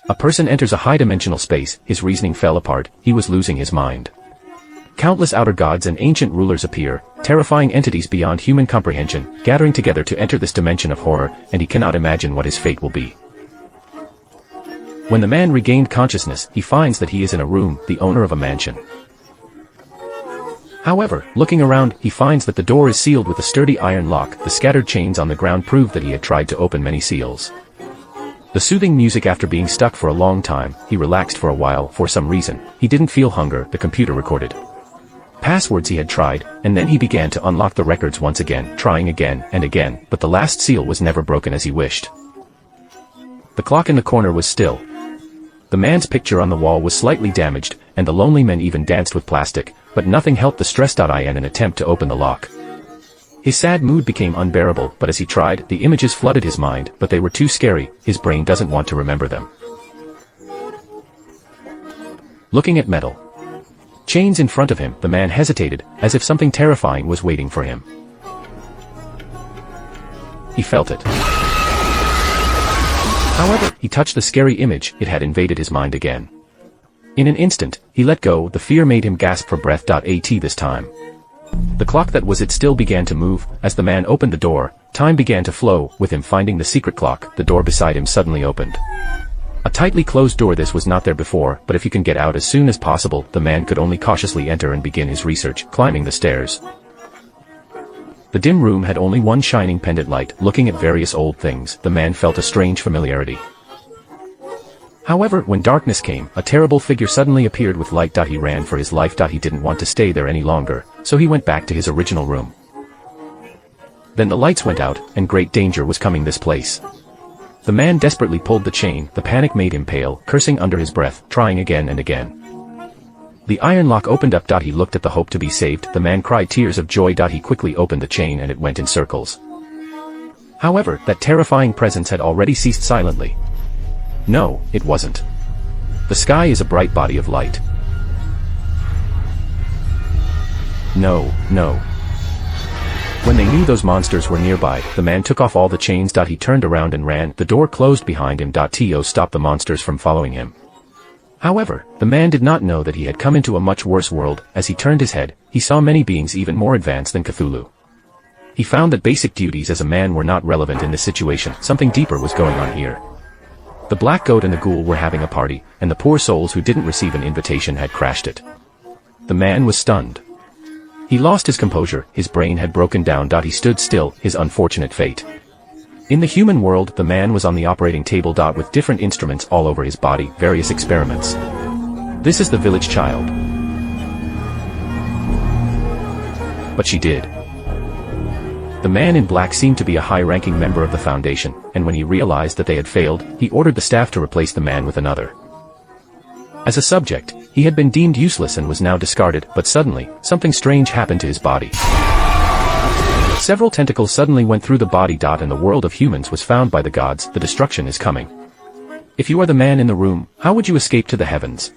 A person enters a high-dimensional space, his reasoning fell apart, he was losing his mind. Countless outer gods and ancient rulers appear, terrifying entities beyond human comprehension, gathering together to enter this dimension of horror, and he cannot imagine what his fate will be. When the man regained consciousness, he finds that he is in a room, the owner of a mansion. However, looking around, he finds that the door is sealed with a sturdy iron lock. The scattered chains on the ground prove that he had tried to open many seals. The soothing music after being stuck for a long time, he relaxed for a while. For some reason, he didn't feel hunger, the computer recorded passwords he had tried, and then he began to unlock the records once again, trying again and again, but the last seal was never broken as he wished. The clock in the corner was still. The man's picture on the wall was slightly damaged, and the lonely men even danced with plastic, but nothing helped the stressed out in an attempt to open the lock. His sad mood became unbearable, but as he tried, the images flooded his mind, but they were too scary, his brain doesn't want to remember them. Looking at metal chains in front of him, the man hesitated, as if something terrifying was waiting for him. He felt it. However, he touched the scary image, it had invaded his mind again. In an instant, he let go, the fear made him gasp for breath. At this time, the clock that was it still began to move. As the man opened the door, time began to flow. With him finding the secret clock, the door beside him suddenly opened. A tightly closed door. This was not there before, but if you can get out as soon as possible, the man could only cautiously enter and begin his research, climbing the stairs. The dim room had only one shining pendant light. Looking at various old things, the man felt a strange familiarity. However, when darkness came, a terrible figure suddenly appeared with light. He ran for his life. He didn't want to stay there any longer, so he went back to his original room. Then the lights went out, and great danger was coming this place. The man desperately pulled the chain, the panic made him pale, cursing under his breath, trying again and again. The iron lock opened up. He looked at the hope to be saved, the man cried tears of joy. He quickly opened the chain and it went in circles. However, that terrifying presence had already ceased silently. No, it wasn't. The sky is a bright body of light. No. When they knew those monsters were nearby, the man took off all the chains. He turned around and ran, the door closed behind him. To stop the monsters from following him. However, the man did not know that he had come into a much worse world. As he turned his head, he saw many beings even more advanced than Cthulhu. He found that basic duties as a man were not relevant in this situation. Something deeper was going on here. The black goat and the ghoul were having a party, and the poor souls who didn't receive an invitation had crashed it. The man was stunned. He lost his composure, his brain had broken down. He stood still, his unfortunate fate. In the human world, the man was on the operating table. With different instruments all over his body, various experiments. This is the village child. But she did. The man in black seemed to be a high-ranking member of the Foundation, and when he realized that they had failed, he ordered the staff to replace the man with another. As a subject, he had been deemed useless and was now discarded, but suddenly, something strange happened to his body. Several tentacles suddenly went through the body. And the world of humans was found by the gods. The destruction is coming. If you are the man in the room, how would you escape to the heavens?